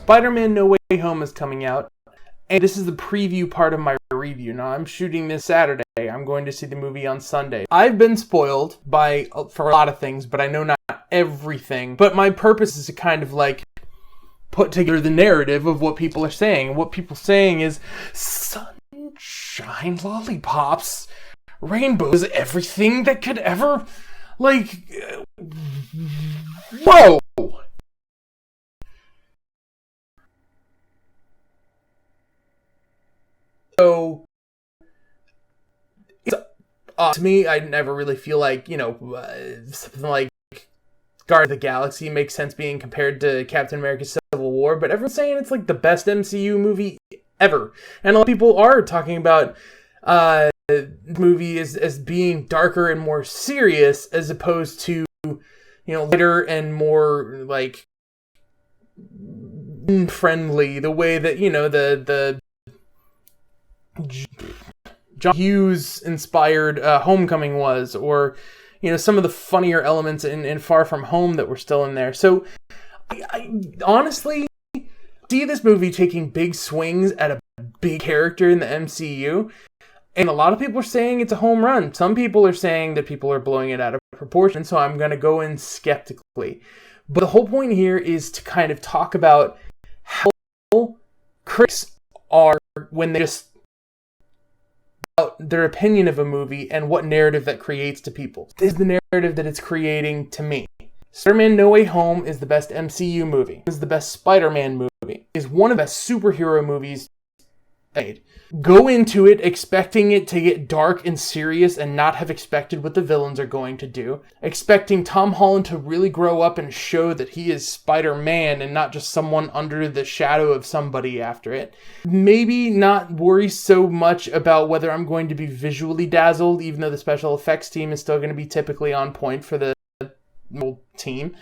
Spider-Man No Way Home is coming out, and this is the preview part of my review. Now, I'm shooting this Saturday. I'm going to see the movie on Sunday. I've been spoiled for a lot of things, but I know not everything. But my purpose is to kind of like put together the narrative of what people are saying. And what people are saying is, sunshine, lollipops, rainbows, everything that could ever, like, whoa! So, it's, to me, I never really feel like, something like Guardians of the Galaxy makes sense being compared to Captain America Civil War, but everyone's saying it's like the best MCU movie ever. And a lot of people are talking about the movie as being darker and more serious as opposed to, lighter and more, like, friendly, the way that, the John Hughes inspired Homecoming was, or some of the funnier elements in Far From Home that were still in there. So I honestly see this movie taking big swings at a big character in the MCU, and a lot of people are saying it's a home run. Some people are saying that people are blowing it out of proportion, so I'm going to go in skeptically. But the whole point here is to kind of talk about how critics are when they just about their opinion of a movie and what narrative that creates to people. This is the narrative that it's creating to me. Spider-Man No Way Home is the best MCU movie. It's the best Spider-Man movie. It's one of the best superhero movies made. Go into it expecting it to get dark and serious and not have expected what the villains are going to do. Expecting Tom Holland to really grow up and show that he is Spider-Man and not just someone under the shadow of somebody after it. Maybe not worry so much about whether I'm going to be visually dazzled, even though the special effects team is still going to be typically on point for the team.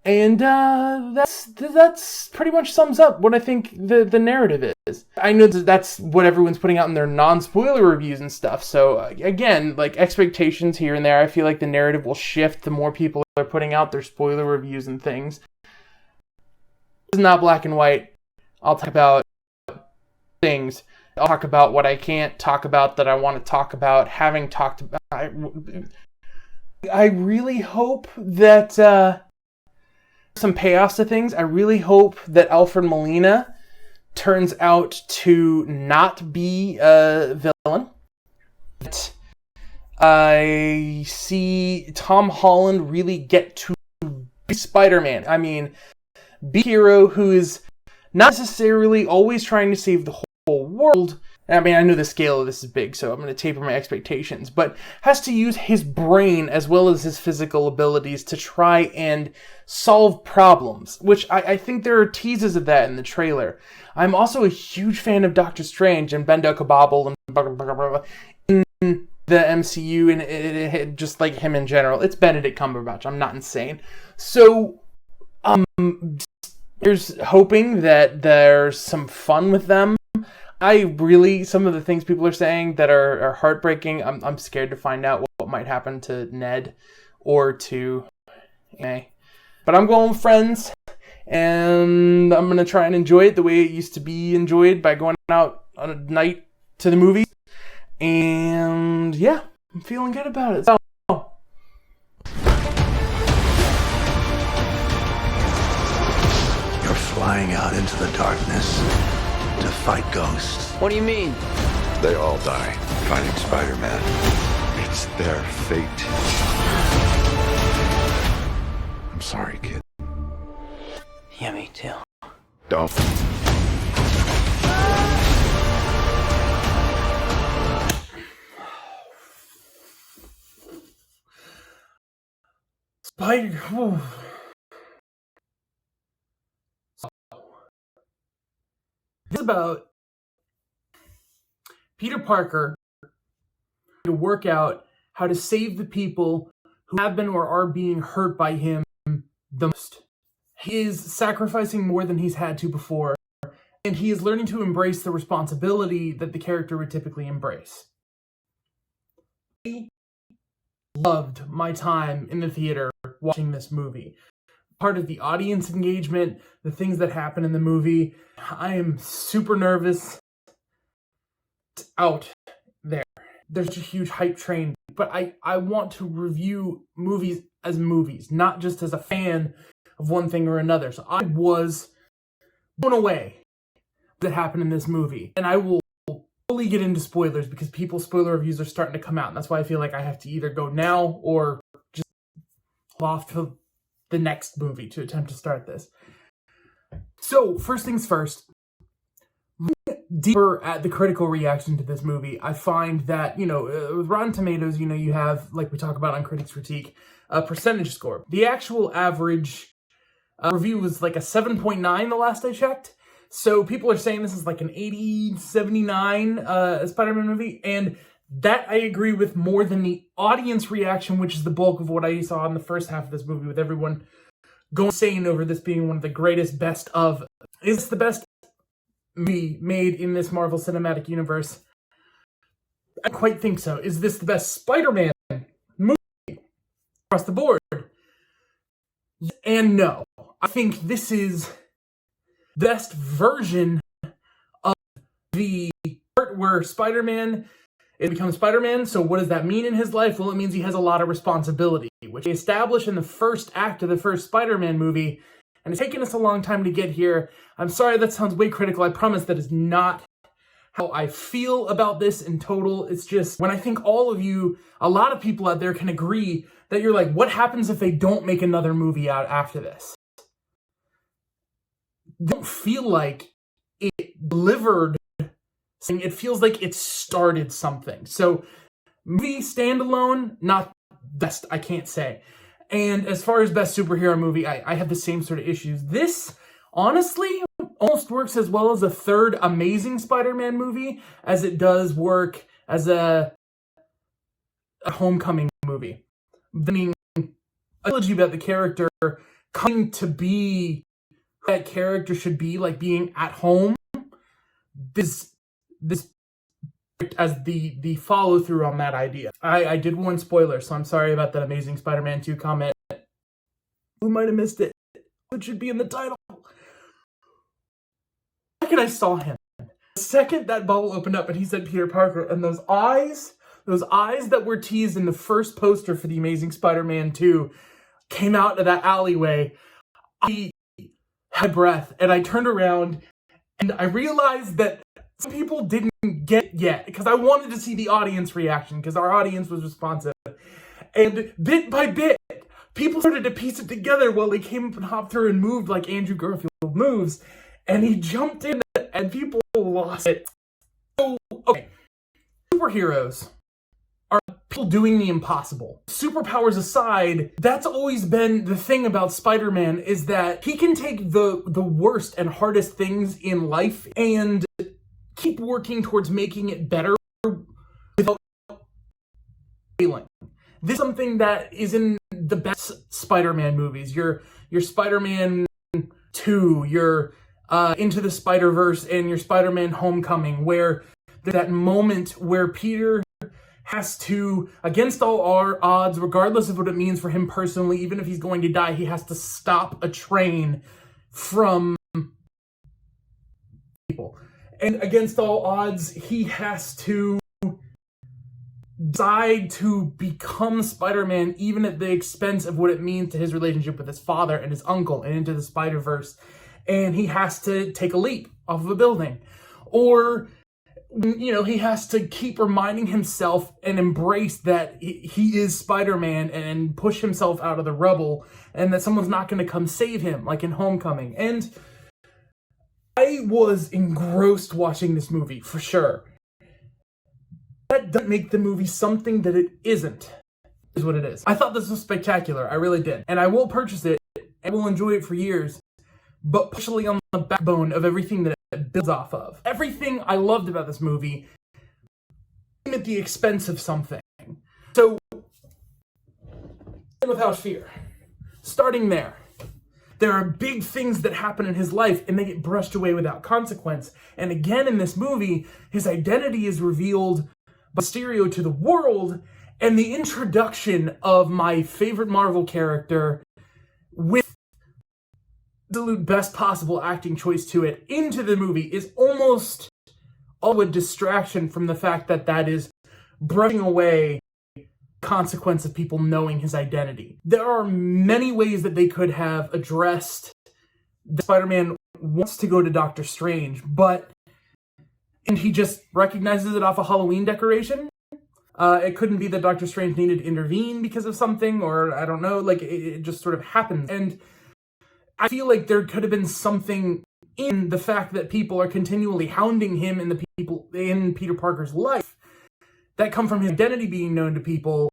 And that's pretty much sums up what I think the narrative is. I know that's what everyone's putting out in their non-spoiler reviews and stuff. So again, like expectations here and there, I feel like the narrative will shift the more people are putting out their spoiler reviews and things. This is not black and white. I'll talk about things. I'll talk about what I can't talk about that I want to talk about. Having talked about, I really hope that some payoffs to things. I really hope that Alfred Molina turns out to not be a villain. I see Tom Holland really get to be Spider-Man. I mean, be a hero who is not necessarily always trying to save the whole world. I mean, I know the scale of this is big, so I'm going to taper my expectations, but has to use his brain as well as his physical abilities to try and solve problems, which I think there are teases of that in the trailer. I'm also a huge fan of Doctor Strange and Benedict Cumberbatch and in the MCU, and it just like him in general. It's Benedict Cumberbatch. I'm not insane. So, there's hoping that there's some fun with them. Some of the things people are saying that are heartbreaking, I'm scared to find out what might happen to Ned or to May. But I'm going with friends, and I'm going to try and enjoy it the way it used to be enjoyed by going out on a night to the movies. And yeah, I'm feeling good about it. So, you're flying out into the darkness to fight ghosts. What do you mean? They all die fighting Spider-Man. It's their fate. I'm sorry, kid. Yeah, me too. Don't. Spider... This is about Peter Parker to work out how to save the people who have been or are being hurt by him the most. He is sacrificing more than he's had to before, and he is learning to embrace the responsibility that the character would typically embrace. I loved my time in the theater watching this movie. part of the audience engagement, the things that happen in the movie. I am super nervous. It's out there. There's a huge hype train, but I want to review movies as movies, not just as a fan of one thing or another. So I was blown away that happened in this movie, and I will fully get into spoilers because people's spoiler reviews are starting to come out, and that's why I feel like I have to either go now or just hold off to the next movie to attempt to start this. So first things first, deeper at the critical reaction to this movie, I find that, with Rotten Tomatoes, you have, like we talk about on Critics Critique, a percentage score. The actual average review was like a 7.9 the last I checked. So people are saying this is like an 80, 79 Spider-Man movie, and that I agree with more than the audience reaction, which is the bulk of what I saw in the first half of this movie, with everyone going insane over this being one of the greatest best of. Is this the best movie made in this Marvel Cinematic Universe? I don't quite think so. Is this the best Spider-Man movie across the board? And no. I think this is the best version of the part where Spider-Man becomes Spider-Man. So what does that mean in his life? Well, it means he has a lot of responsibility, which they establish in the first act of the first Spider-Man movie. And it's taken us a long time to get here. I'm sorry that sounds way critical. I promise that is not how I feel about this in total. It's just when I think a lot of people out there can agree that you're like, what happens if they don't make another movie out after this? They don't feel like it delivered. It feels like it started something. So movie standalone, not best, I can't say. And as far as best superhero movie, I have the same sort of issues. This, honestly, almost works as well as a third Amazing Spider-Man movie as it does work as a Homecoming movie. I mean, a trilogy about the character coming to be who that character should be, like being at home. This as the follow-through on that idea. I did warn spoilers, so I'm sorry about that Amazing Spider-Man 2 comment. We might have missed it. It should be in the title. The second I saw him, the second that bubble opened up and he said Peter Parker, and those eyes that were teased in the first poster for the Amazing Spider-Man 2 came out of that alleyway, I had breath, and I turned around and I realized that some people didn't get it yet, because I wanted to see the audience reaction, because our audience was responsive. And bit by bit, people started to piece it together while he came up and hopped through and moved like Andrew Garfield moves. And he jumped in, and people lost it. So, okay. Superheroes are people doing the impossible. Superpowers aside, that's always been the thing about Spider-Man, is that he can take the worst and hardest things in life and keep working towards making it better without failing. This is something that is in the best Spider-Man movies. Your Spider-Man 2, your Into the Spider-Verse, and your Spider-Man Homecoming, where there's that moment where Peter has to, against all our odds, regardless of what it means for him personally, even if he's going to die, he has to stop a train from people. And against all odds, he has to decide to become Spider-Man, even at the expense of what it means to his relationship with his father and his uncle and Into the Spider-Verse. And he has to take a leap off of a building. Or, he has to keep reminding himself and embrace that he is Spider-Man and push himself out of the rubble, and that someone's not going to come save him, like in Homecoming. And I was engrossed watching this movie, for sure. That doesn't make the movie something that it isn't, is what it is. I thought this was spectacular, I really did. And I will purchase it, and will enjoy it for years, but partially on the backbone of everything that it builds off of. Everything I loved about this movie came at the expense of something. So, with House Fear, starting there. There are big things that happen in his life, and they get brushed away without consequence. And again, in this movie, his identity is revealed by Mysterio to the world, and the introduction of my favorite Marvel character with absolute best possible acting choice to it into the movie is almost all a distraction from the fact that that is brushing away the consequence of people knowing his identity. There are many ways that they could have addressed that Spider-Man wants to go to Doctor Strange, and he just recognizes it off a Halloween decoration. It couldn't be that Doctor Strange needed to intervene because of something, or I don't know, like it just sort of happens. And I feel like there could have been something in the fact that people are continually hounding him and the people in Peter Parker's life that come from his identity being known to people.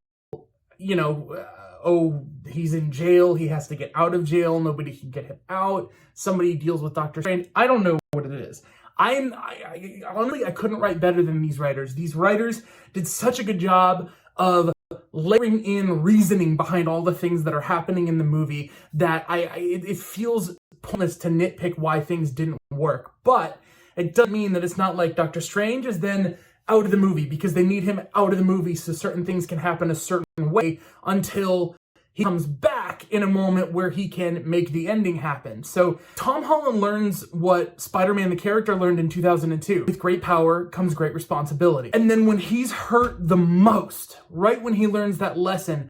You know, oh, he's in jail, he has to get out of jail, nobody can get him out, somebody deals with Doctor Strange. I don't know what it is. Honestly, I couldn't write better than these writers. These writers did such a good job of layering in reasoning behind all the things that are happening in the movie that it feels pointless to nitpick why things didn't work. But it doesn't mean that it's not like Doctor Strange is then out of the movie because they need him out of the movie so certain things can happen a certain way until he comes back in a moment where he can make the ending happen. So Tom Holland learns what Spider-Man the character learned in 2002. With great power comes great responsibility. And then when he's hurt the most, right when he learns that lesson,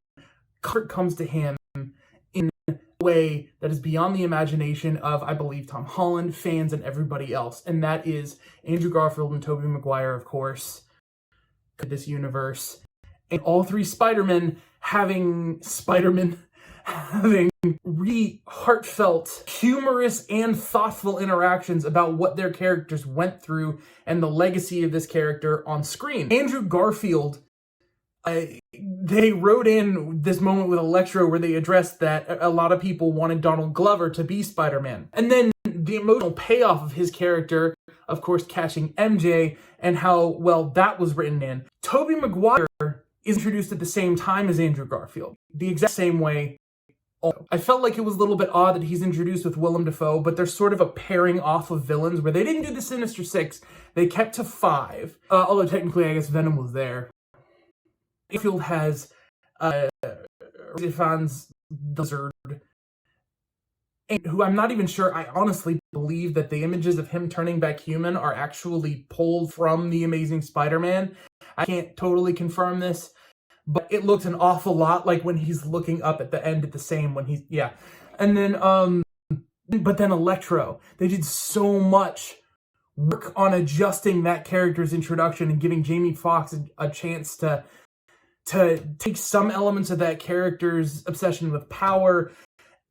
comfort comes to him in a way that is beyond the imagination of, I believe, Tom Holland, fans, and everybody else. And that is Andrew Garfield and Tobey Maguire, of course, this universe. And all three Spider-Men having really heartfelt, humorous, and thoughtful interactions about what their characters went through and the legacy of this character on screen. Andrew Garfield, they wrote in this moment with Electro where they addressed that a lot of people wanted Donald Glover to be Spider-Man. And then the emotional payoff of his character, of course, catching MJ, and how well that was written in. Tobey Maguire is introduced at the same time as Andrew Garfield, the exact same way. I felt like it was a little bit odd that he's introduced with Willem Dafoe, but there's sort of a pairing off of villains where they didn't do the Sinister Six, they kept to 5, although technically I guess Venom was there. Garfield has fans Lizard, who I'm not even sure, I honestly believe that the images of him turning back human are actually pulled from The Amazing Spider-Man. I can't totally confirm this, but it looks an awful lot like when he's looking up at the end at the same when he's, yeah. And then, but then Electro, they did so much work on adjusting that character's introduction and giving Jamie Foxx a chance to take some elements of that character's obsession with power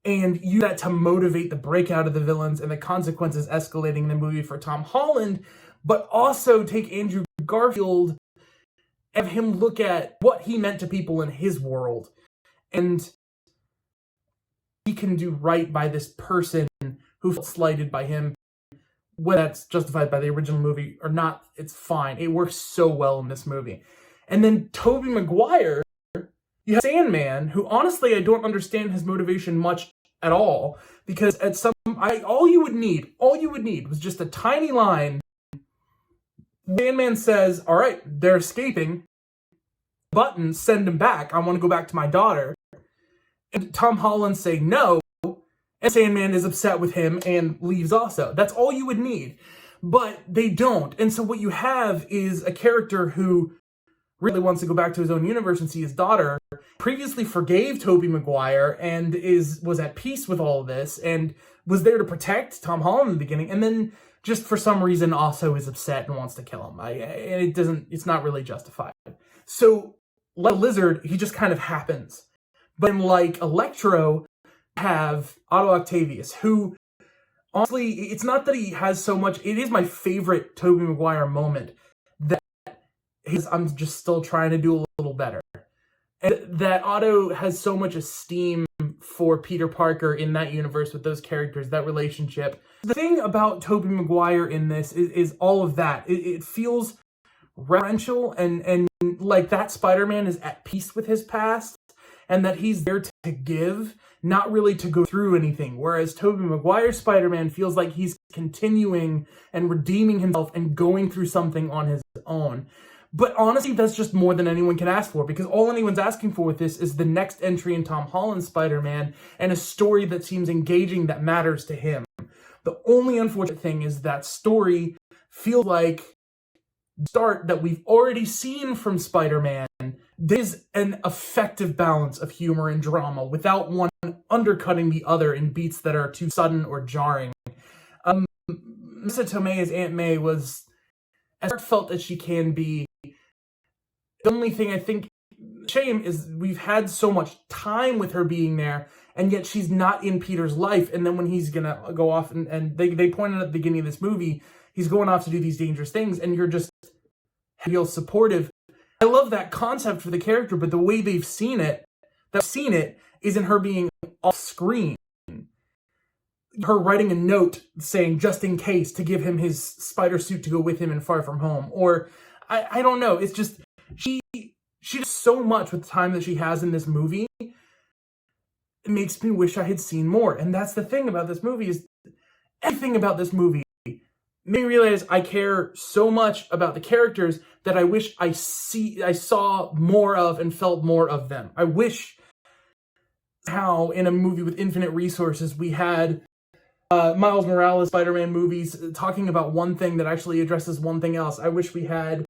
and use that to motivate the breakout of the villains and the consequences escalating in the movie for Tom Holland, but also take Andrew Garfield and have him look at what he meant to people in his world. And he can do right by this person who felt slighted by him. Whether that's justified by the original movie or not, it's fine. It works so well in this movie. And then Tobey Maguire, you have Sandman, who honestly I don't understand his motivation much at all, because at all you would need was just a tiny line. Sandman says, all right, they're escaping. Button, send him back. I want to go back to my daughter. And Tom Holland say no, and Sandman is upset with him and leaves also. That's all you would need. But they don't. And so what you have is a character who really wants to go back to his own universe and see his daughter, previously forgave Tobey Maguire and was at peace with all of this and was there to protect Tom Holland in the beginning, and then just for some reason also is upset and wants to kill him. It's not really justified. So, like Lizard, he just kind of happens. But like Electro, have Otto Octavius, who, honestly, it's not that he has so much, it is my favorite Tobey Maguire moment, that I'm just still trying to do a little better. And that Otto has so much esteem for Peter Parker in that universe with those characters, that relationship. The thing about Tobey Maguire in this is all of that. It feels reverential and like that Spider-Man is at peace with his past and that he's there to give, not really to go through anything. Whereas Tobey Maguire's Spider-Man feels like he's continuing and redeeming himself and going through something on his own. But honestly, that's just more than anyone can ask for, because all anyone's asking for with this is the next entry in Tom Holland's Spider-Man and a story that seems engaging, that matters to him. The only unfortunate thing is that story feels like the start that we've already seen from Spider-Man. There's an effective balance of humor and drama without one undercutting the other in beats that are too sudden or jarring. Marisa Tomei as Aunt May was as heartfelt as she can be. The only thing I think shame is we've had so much time with her being there, and yet she's not in Peter's life. And then when he's gonna go off and they pointed at the beginning of this movie, he's going off to do these dangerous things, and you're just feel supportive. I love that concept for the character, but the way they've seen it is in her being off screen. Her writing a note saying just in case to give him his spider suit to go with him in Far From Home. Or I don't know. It's just she does so much with the time that she has in this movie. It makes me wish I had seen more. And that's the thing about this movie, is everything about this movie made me realize I care so much about the characters that I wish I saw more of and felt more of them. I wish how in a movie with infinite resources we had Miles Morales Spider-Man movies talking about one thing that actually addresses one thing else. I wish we had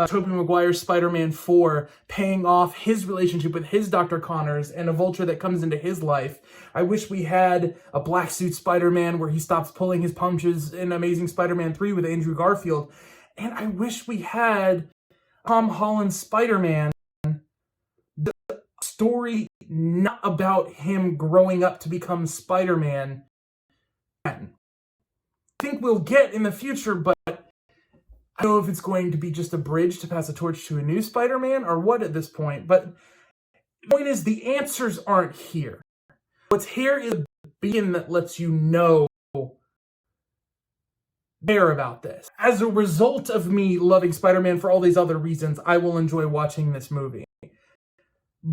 Tobey Maguire's Spider-Man 4 paying off his relationship with his Dr. Connors and a Vulture that comes into his life. I wish we had a black suit Spider-Man where he stops pulling his punches in Amazing Spider-Man 3 with Andrew Garfield. And I wish we had Tom Holland's Spider-Man, the story not about him growing up to become Spider-Man. I think we'll get in the future, but I don't know if it's going to be just a bridge to pass a torch to a new Spider-Man or what at this point. But the point is, the answers aren't here. What's here is a beacon that lets you know more about this. As a result of me loving Spider-Man for all these other reasons, I will enjoy watching this movie.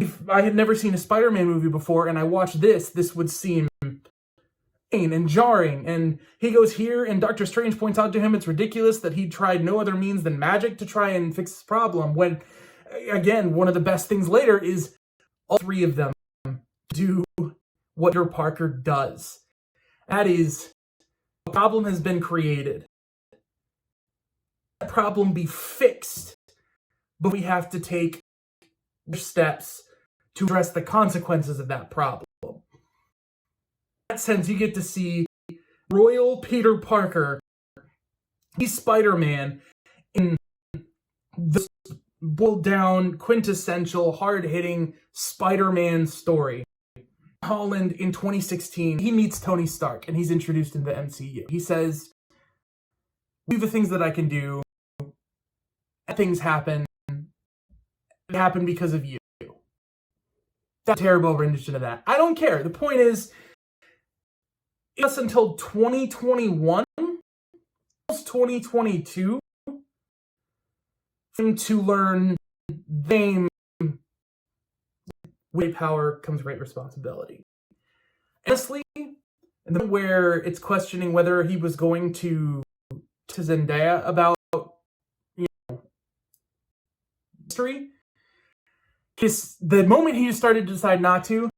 If I had never seen a Spider-Man movie before and I watched this would seem and jarring, and he goes here and Doctor Strange points out to him it's ridiculous that he tried no other means than magic to try and fix this problem, when again one of the best things later is all three of them do what Peter Parker does. That is, a problem has been created. That problem be fixed, but we have to take steps to address the consequences of that problem. In that sense, you get to see Royal Peter Parker, he's Spider-Man, in this boiled down, quintessential, hard-hitting Spider-Man story. Holland, in 2016, he meets Tony Stark, and he's introduced into the MCU. He says, "We the things that I can do, things happen. They happen because of you." That's a terrible rendition of that. I don't care. The point is, it's until 2021, almost 2022, for him to learn them. With power comes great responsibility. Honestly, in the moment where it's questioning whether he was going to Zendaya about, history, because the moment he started to decide not to,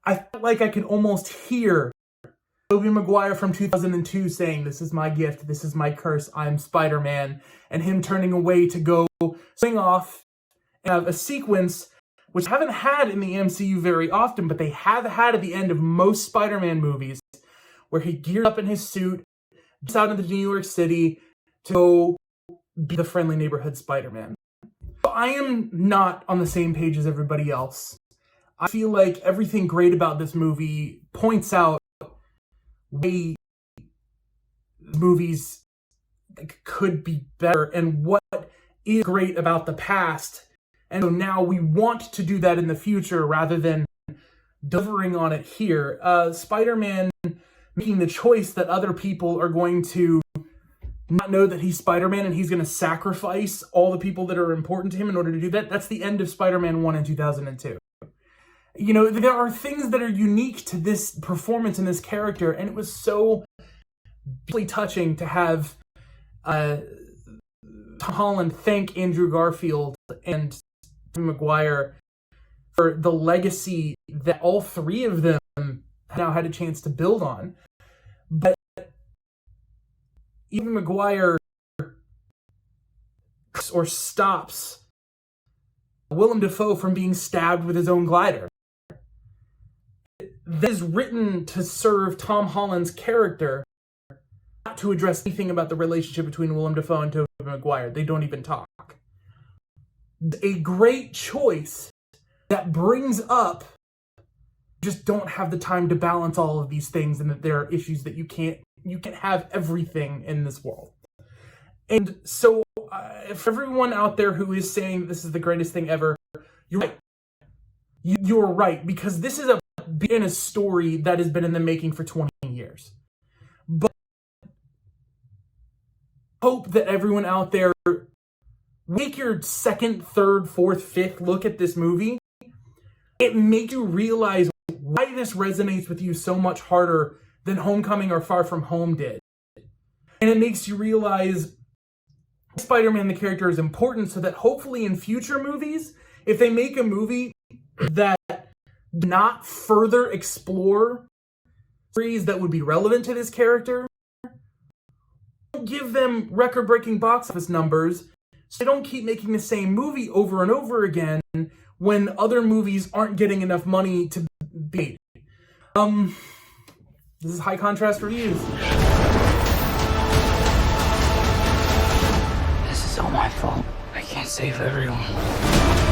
I felt like I could almost hear Tobey Maguire from 2002 saying, "This is my gift, this is my curse, I'm Spider-Man," and him turning away to go swing off and have a sequence which I haven't had in the MCU very often, but they have had at the end of most Spider-Man movies, where he gears up in his suit, jumps out into New York City to go be the friendly neighborhood Spider-Man. But I am not on the same page as everybody else. I feel like everything great about this movie points out way movies could be better and what is great about the past. And so now we want to do that in the future rather than delivering on it here. Spider-Man making the choice that other people are going to not know that he's Spider-Man and he's going to sacrifice all the people that are important to him in order to do that. That's the end of Spider-Man 1 in 2002. There are things that are unique to this performance and this character, and it was so deeply touching to have Tom Holland thank Andrew Garfield and Tobey Maguire for the legacy that all three of them now had a chance to build on. But even Maguire or stops Willem Dafoe from being stabbed with his own glider. That is written to serve Tom Holland's character, not to address anything about the relationship between Willem Dafoe and Tobey Maguire. They don't even talk. A great choice that brings up just don't have the time to balance all of these things, and that there are issues that you can't have everything in this world. And so if everyone out there who is saying this is the greatest thing ever, you're right. You're right, because this is a story that has been in the making for 20 years. But hope that everyone out there take your second, third, fourth, fifth look at this movie. It makes you realize why this resonates with you so much harder than Homecoming or Far From Home did. And it makes you realize Spider-Man the character is important, so that hopefully in future movies, if they make a movie that not further explore stories that would be relevant to this character, don't give them record-breaking box office numbers, so they don't keep making the same movie over and over again when other movies aren't getting enough money to be. This is High Contrast Reviews. This is all my fault. I can't save everyone.